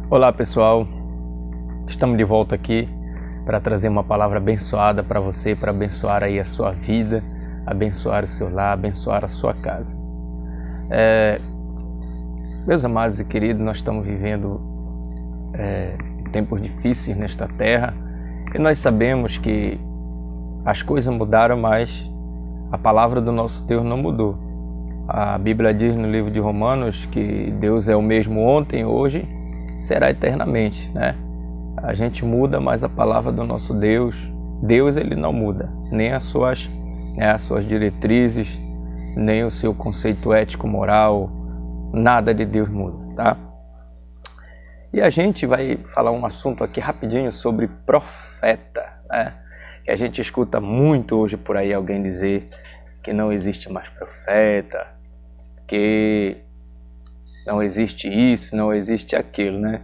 Olá pessoal, estamos de volta aqui para trazer uma palavra abençoada para você, para abençoar aí a sua vida, abençoar o seu lar, abençoar a sua casa. Meus amados e queridos, nós estamos vivendo tempos difíceis nesta terra e nós sabemos que as coisas mudaram, mas a palavra do nosso Deus não mudou. A Bíblia diz no livro de Romanos que Deus é o mesmo ontem, hoje, será eternamente, né? A gente muda, mas a palavra do nosso Deus, ele não muda, nem as suas diretrizes, nem o seu conceito ético, moral, nada de Deus muda, tá? E a gente vai falar um assunto aqui rapidinho sobre profeta, né? Que a gente escuta muito hoje por aí alguém dizer que não existe mais profeta, que não existe isso, não existe aquilo, né?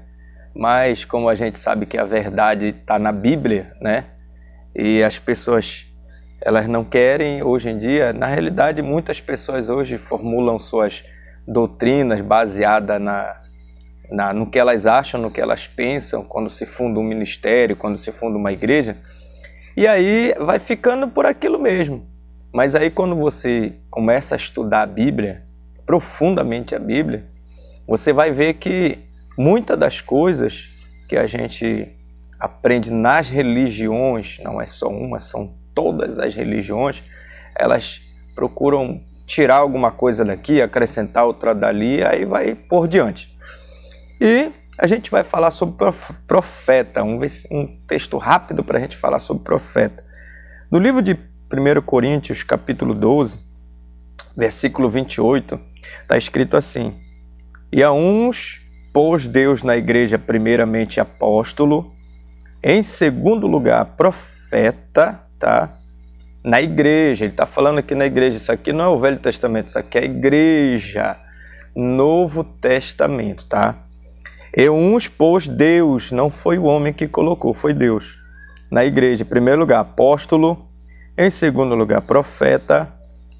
Mas como a gente sabe que a verdade está na Bíblia, né? E as pessoas, elas não querem hoje em dia, na realidade muitas pessoas hoje formulam suas doutrinas baseadas no que elas acham, no que elas pensam, quando se funda um ministério, quando se funda uma igreja, e aí vai ficando por aquilo mesmo. Mas aí quando você começa a estudar a Bíblia, profundamente a Bíblia, você vai ver que muitas das coisas que a gente aprende nas religiões, não é só uma, são todas as religiões, elas procuram tirar alguma coisa daqui, acrescentar outra dali, aí vai por diante. E a gente vai falar sobre profeta, um texto rápido para a gente falar sobre profeta. No livro de 1 Coríntios, capítulo 12, versículo 28, está escrito assim: E a uns pôs Deus na igreja primeiramente apóstolo, em segundo lugar profeta, tá? Na igreja, ele está falando aqui na igreja, isso aqui não é o Velho Testamento, isso aqui é a igreja, Novo Testamento, tá? E uns pôs Deus, não foi o homem que colocou, foi Deus. Na igreja, em primeiro lugar apóstolo, em segundo lugar profeta,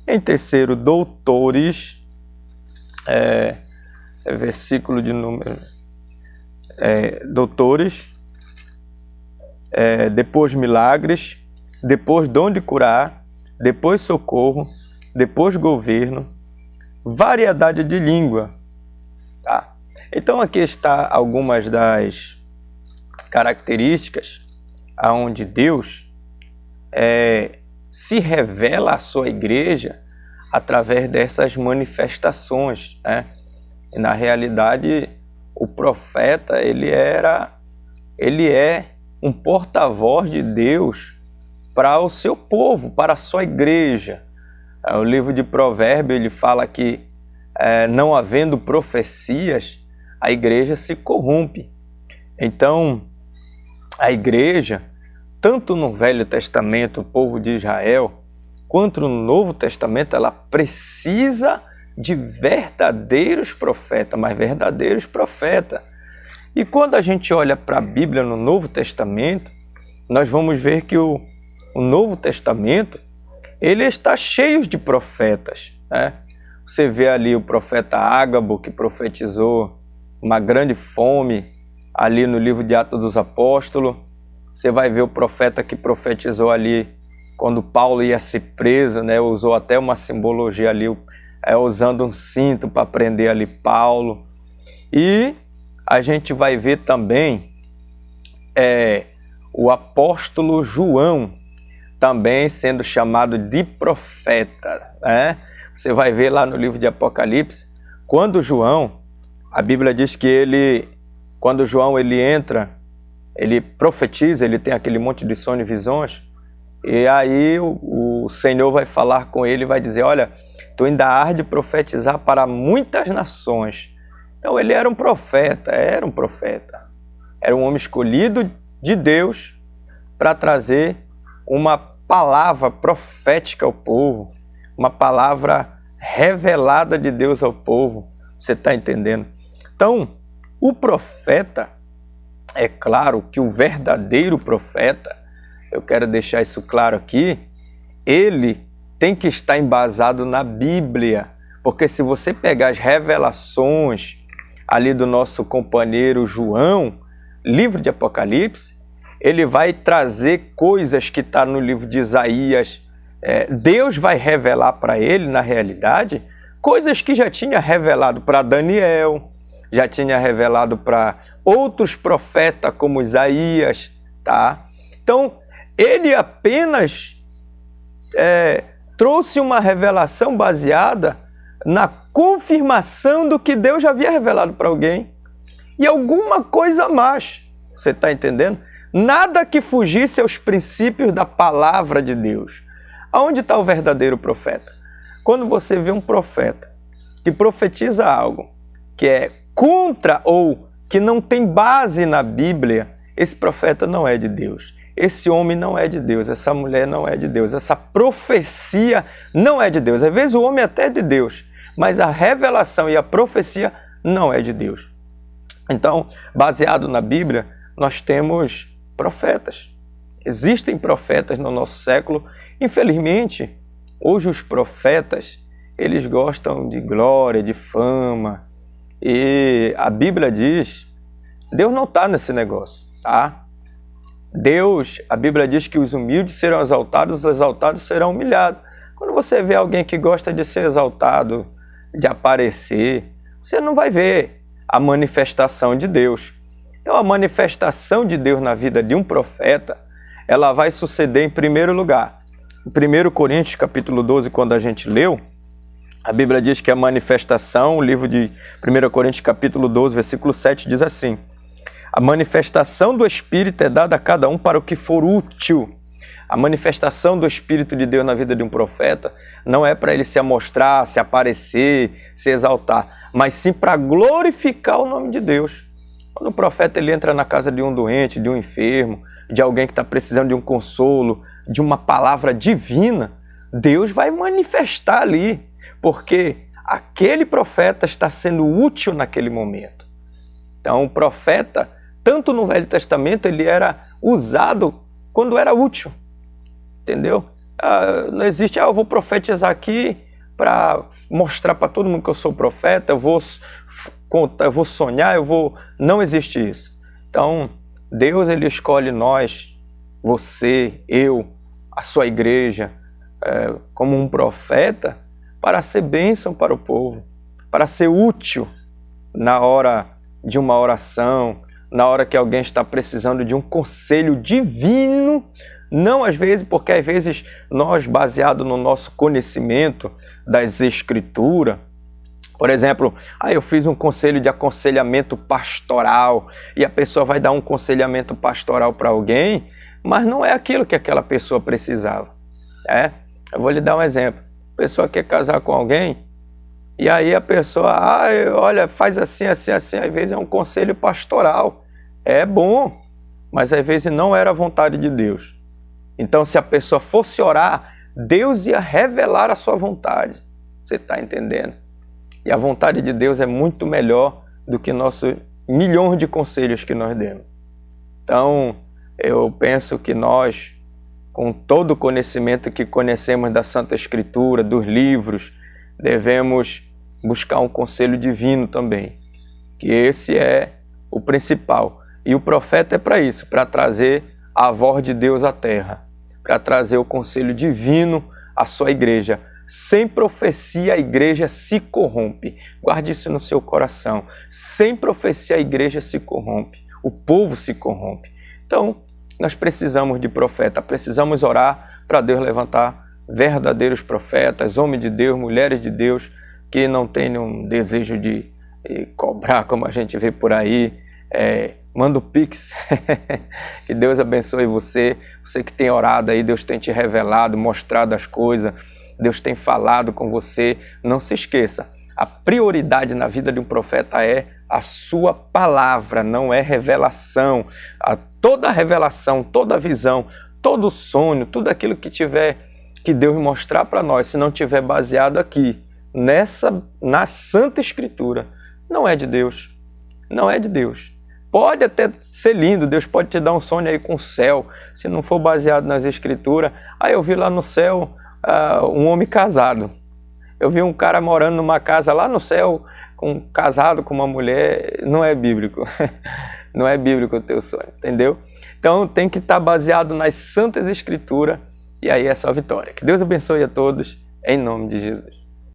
em terceiro doutores, versículo de número, doutores, depois milagres, depois dom de curar, depois socorro, depois governo, variedade de língua. Tá? Então aqui está algumas das características aonde Deus se revela à sua igreja através dessas manifestações, né? E na realidade, o profeta, ele é um porta-voz de Deus para o seu povo, para a sua igreja. O livro de Provérbios, ele fala que não havendo profecias, a igreja se corrompe. Então, a igreja, tanto no Velho Testamento, o povo de Israel, quanto no Novo Testamento, ela precisa de verdadeiros profetas, mas verdadeiros profetas. E quando a gente olha para a Bíblia no Novo Testamento, nós vamos ver que o Novo Testamento, ele está cheio de profetas, né? Você vê ali o profeta Ágabo, que profetizou uma grande fome, ali no livro de Atos dos Apóstolos. Você vai ver o profeta que profetizou ali, quando Paulo ia ser preso, né? Usou até uma simbologia ali, usando um cinto para prender ali Paulo. E a gente vai ver também o apóstolo João também sendo chamado de profeta, né? Você vai ver lá no livro de Apocalipse, quando João, a Bíblia diz que quando João ele entra, ele profetiza, ele tem aquele monte de sonhos e visões, e aí o Senhor vai falar com ele e vai dizer: olha, tu ainda hás de profetizar para muitas nações. Então ele era um profeta, era um homem escolhido de Deus para trazer uma palavra profética ao povo, uma palavra revelada de Deus ao povo. Você está entendendo? Então, o profeta, é claro que o verdadeiro profeta, eu quero deixar isso claro aqui, ele tem que estar embasado na Bíblia, porque se você pegar as revelações, ali do nosso companheiro João, livro de Apocalipse, ele vai trazer coisas que estão no livro de Isaías. Deus vai revelar para ele, na realidade, coisas que já tinha revelado para Daniel, já tinha revelado para outros profetas como Isaías, tá? Então, ele apenas trouxe uma revelação baseada na confirmação do que Deus já havia revelado para alguém e alguma coisa a mais. Você está entendendo? Nada que fugisse aos princípios da palavra de Deus. Aonde está o verdadeiro profeta? Quando você vê um profeta que profetiza algo que é contra ou que não tem base na Bíblia, esse profeta não é de Deus. Esse homem não é de Deus, essa mulher não é de Deus, essa profecia não é de Deus. Às vezes o homem até é de Deus, mas a revelação e a profecia não é de Deus. Então, baseado na Bíblia, nós temos profetas. Existem profetas no nosso século. Infelizmente, hoje os profetas, eles gostam de glória, de fama. E a Bíblia diz, Deus não está nesse negócio, tá? A Bíblia diz que os humildes serão exaltados, os exaltados serão humilhados. Quando você vê alguém que gosta de ser exaltado, de aparecer, você não vai ver a manifestação de Deus. Então, a manifestação de Deus na vida de um profeta, ela vai suceder em primeiro lugar. Em 1 Coríntios, capítulo 12, quando a gente leu, a Bíblia diz que a manifestação, o livro de 1 Coríntios, capítulo 12, versículo 7, diz assim: a manifestação do Espírito é dada a cada um para o que for útil. A manifestação do Espírito de Deus na vida de um profeta não é para ele se amostrar, se aparecer, se exaltar, mas sim para glorificar o nome de Deus. Quando o profeta ele entra na casa de um doente, de um enfermo, de alguém que está precisando de um consolo, de uma palavra divina, Deus vai manifestar ali, porque aquele profeta está sendo útil naquele momento. Então, o profeta, tanto no Velho Testamento, ele era usado quando era útil, entendeu? Não existe, eu vou profetizar aqui para mostrar para todo mundo que eu sou profeta, eu vou sonhar, Não existe isso. Então, Deus ele escolhe nós, você, eu, a sua igreja, como um profeta, para ser bênção para o povo, para ser útil na hora de uma oração, na hora que alguém está precisando de um conselho divino, não às vezes, porque às vezes nós, baseado no nosso conhecimento das Escrituras, por exemplo, eu fiz um conselho de aconselhamento pastoral e a pessoa vai dar um aconselhamento pastoral para alguém, mas não é aquilo que aquela pessoa precisava. Eu vou lhe dar um exemplo. A pessoa quer casar com alguém e aí a pessoa, olha, faz assim, assim, assim, às vezes é um conselho pastoral. É bom, mas às vezes não era a vontade de Deus. Então, se a pessoa fosse orar, Deus ia revelar a sua vontade. Você está entendendo? E a vontade de Deus é muito melhor do que nossos milhões de conselhos que nós demos. Então, eu penso que nós, com todo o conhecimento que conhecemos da Santa Escritura, dos livros, devemos buscar um conselho divino também. Que esse é o principal. E o profeta é para isso, para trazer a voz de Deus à terra, para trazer o conselho divino à sua igreja. Sem profecia a igreja se corrompe. Guarde isso no seu coração. Sem profecia a igreja se corrompe. O povo se corrompe. Então, nós precisamos de profeta, precisamos orar para Deus levantar verdadeiros profetas, homens de Deus, mulheres de Deus, que não tenham desejo de cobrar, como a gente vê por aí. Manda o Pix. Que Deus abençoe você. Você que tem orado aí, Deus tem te revelado, mostrado as coisas. Deus tem falado com você. Não se esqueça, a prioridade na vida de um profeta é a sua palavra, não é revelação. Toda revelação, toda visão, todo sonho, tudo aquilo que Deus mostrar para nós, se não tiver baseado aqui, na Santa Escritura, não é de Deus. Não é de Deus. Pode até ser lindo, Deus pode te dar um sonho aí com o céu, se não for baseado nas Escrituras. Eu vi lá no céu um homem casado. Eu vi um cara morando numa casa lá no céu, casado com uma mulher, não é bíblico. Não é bíblico o teu sonho, entendeu? Então tem que estar baseado nas Santas Escrituras, e aí é só vitória. Que Deus abençoe a todos, em nome de Jesus.